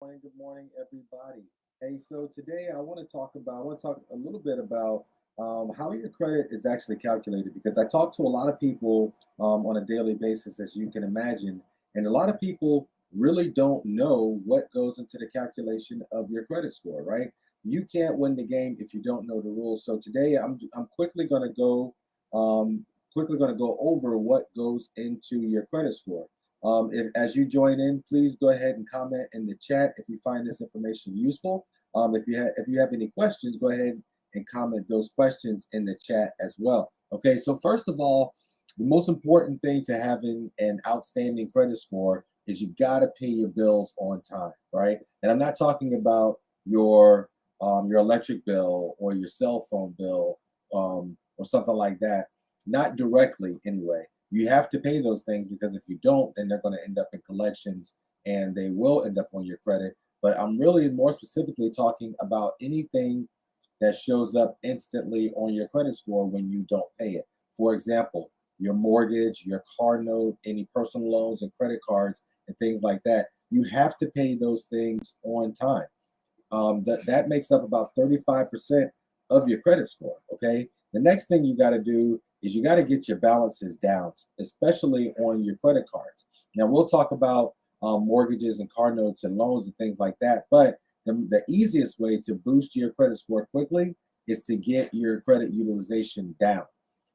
Good morning, everybody. Hey, so today I want to talk a little bit about how your credit is actually calculated because I talk to a lot of people on a daily basis, as you can imagine, and a lot of people really don't know what goes into the calculation of your credit score, right? You can't win the game if you don't know the rules. So today I'm quickly going to go over what goes into your credit score. As you join in, please go ahead and comment in the chat if you find this information useful. If you have any questions, go ahead and comment those questions in the chat as well. Okay, so first of all, the most important thing to having an outstanding credit score is you got to pay your bills on time, right? And I'm not talking about your electric bill or your cell phone bill or something like that. Not directly, anyway. You have to pay those things because if you don't, then they're going to end up in collections and they will end up on your credit. But I'm really more specifically talking about anything that shows up instantly on your credit score when you don't pay it. For example, your mortgage, your car note, any personal loans and credit cards and things like that. You have to pay those things on time. That makes up about 35% of your credit score. Okay. The next thing you got to do is you got to get your balances down, especially on your credit cards. Now we'll talk about mortgages and car notes and loans and things like that. But the easiest way to boost your credit score quickly is to get your credit utilization down.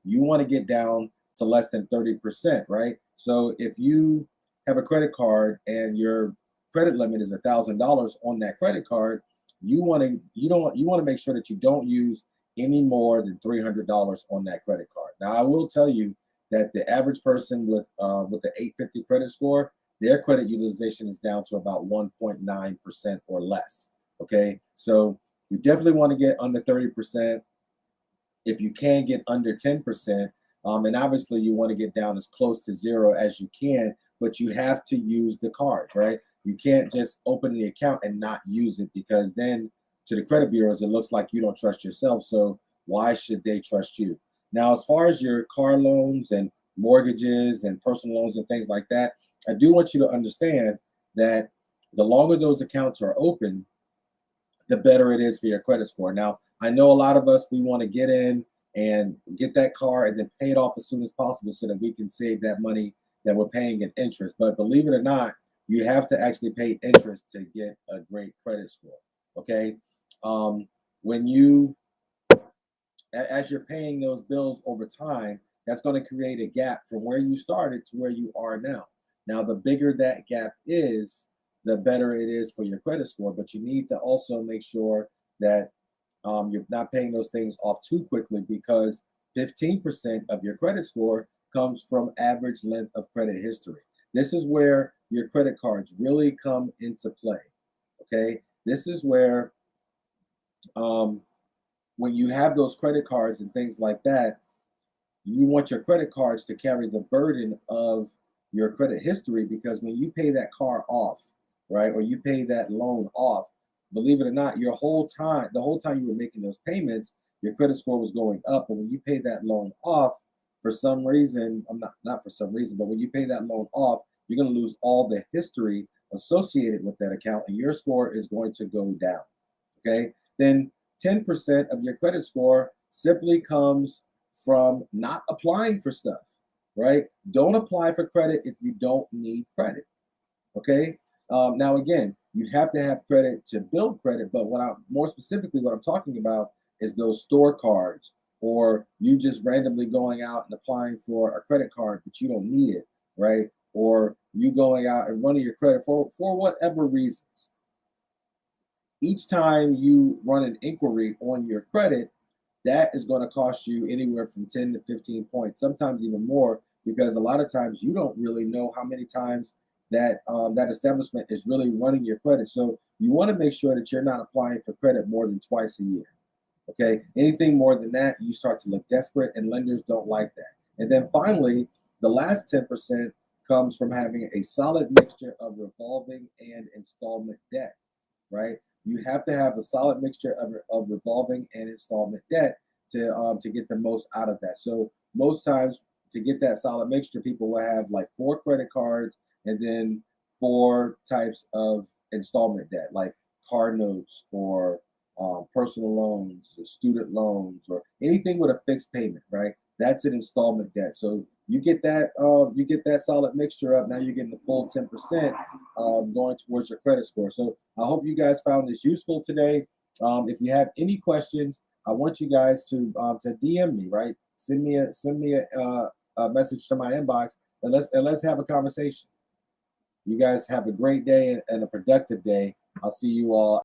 You want to get down to less than 30%, right? So if you have a credit card and your credit limit is $1,000 on that credit card, you want to make sure that you don't use any more than $300 on that credit card. Now, I will tell you that the average person with the 850 credit score, their credit utilization is down to about 1.9% or less. Okay, so you definitely want to get under 30%. If you can get under 10%, and obviously you want to get down as close to zero as you can, but you have to use the card, right? You can't just open the account and not use it because then to the credit bureaus, it looks like you don't trust yourself. So why should they trust you? Now, as far as your car loans and mortgages and personal loans and things like that, I do want you to understand that the longer those accounts are open, the better it is for your credit score. Now, I know a lot of us, we want to get in and get that car and then pay it off as soon as possible so that we can save that money that we're paying in interest. But believe it or not, you have to actually pay interest to get a great credit score. Okay. When you, as you're paying those bills over time, that's going to create a gap from where you started to where you are now. Now, the bigger that gap is, the better it is for your credit score. But you need to also make sure that you're not paying those things off too quickly because 15% of your credit score comes from average length of credit history. This is where your credit cards really come into play. Okay. This is where um, when you have those credit cards and things like that, you want your credit cards to carry the burden of your credit history because when you pay that car off, right, or you pay that loan off, believe it or not, the whole time you were making those payments, your credit score was going up. But when you pay that loan off, for some reason, I'm not for some reason, but when you pay that loan off, you're going to lose all the history associated with that account, and your score is going to go down. Okay, then 10% of your credit score simply comes from not applying for stuff, right? Don't apply for credit if you don't need credit. Okay. Now, again, you have to have credit to build credit, but what I'm talking about is those store cards, or you just randomly going out and applying for a credit card, but you don't need it, right? Or you going out and running your credit for whatever reasons. Each time you run an inquiry on your credit, that is going to cost you anywhere from 10 to 15 points, sometimes even more, because a lot of times you don't really know how many times that establishment is really running your credit. So you want to make sure that you're not applying for credit more than twice a year. Okay, anything more than that, you start to look desperate, and lenders don't like that. And then finally, the last 10% comes from having a solid mixture of revolving and installment debt, right? You have to have a solid mixture of revolving and installment debt to get the most out of that. So most times to get that solid mixture, people will have like four credit cards and then four types of installment debt, like car notes or personal loans, or student loans, or anything with a fixed payment, right? That's an installment debt. So you get that solid mixture up. Now you're getting the full 10% going towards your credit score. So I hope you guys found this useful today. If you have any questions, I want you guys to DM me, right? Send me a message to my inbox, and let's have a conversation. You guys have a great day and a productive day. I'll see you all